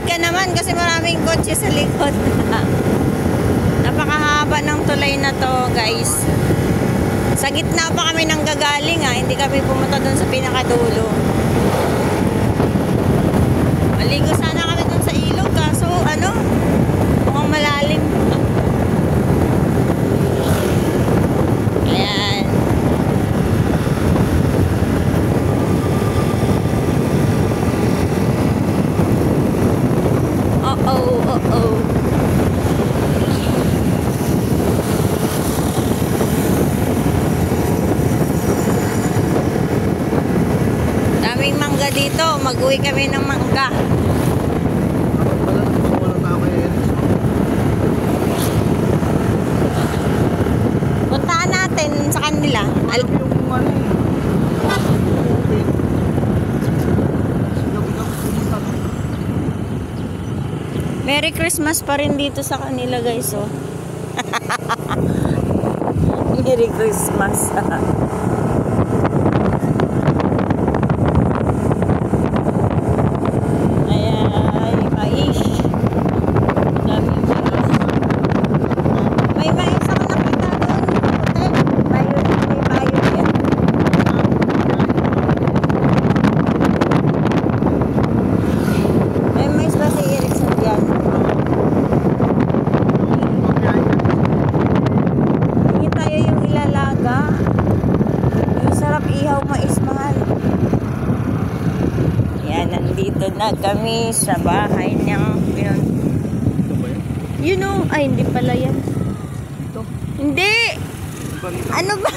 ka naman kasi maraming kotse sa likod. Napakahaba ng tulay na to, guys. Sa gitna pa kami nang gagaling, ha. Hindi kami pumunta doon sa pinakadulo. Maligo sana kami doon sa ilog, kaso ano, mukhang malalim. Ayan. Uh-oh. Daming mangga dito. Mag-uwi kami ng mangga. Puntaan natin sa kanila. Merry Christmas pa rin dito sa kanila, guys, oh. Merry Christmas. Nandito na kami sa bahay niyang you know, ay hindi pala yan. Ito? Hindi! Ano ba?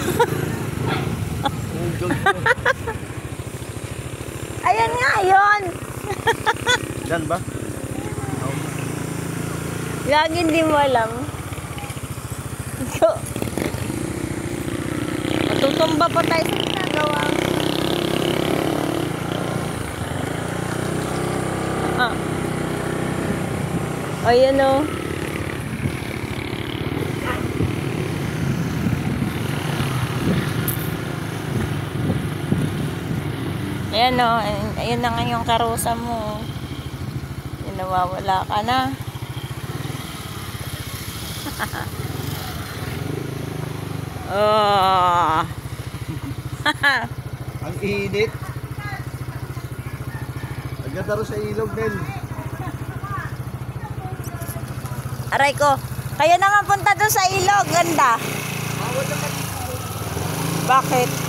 Ayan nga yun! Yan ba? Lagi hindi mo alam. Matutumba pa tayo sa ginagawa. Ayan o. Ayan o. Ayan na nga yung karusa mo. Ayan, nawawala ka na. Oh. Ang init. Agad aro sa ilog din. Aray ko. Kayo naman punta doon sa ilog. Ganda. Bawal naman. Bakit?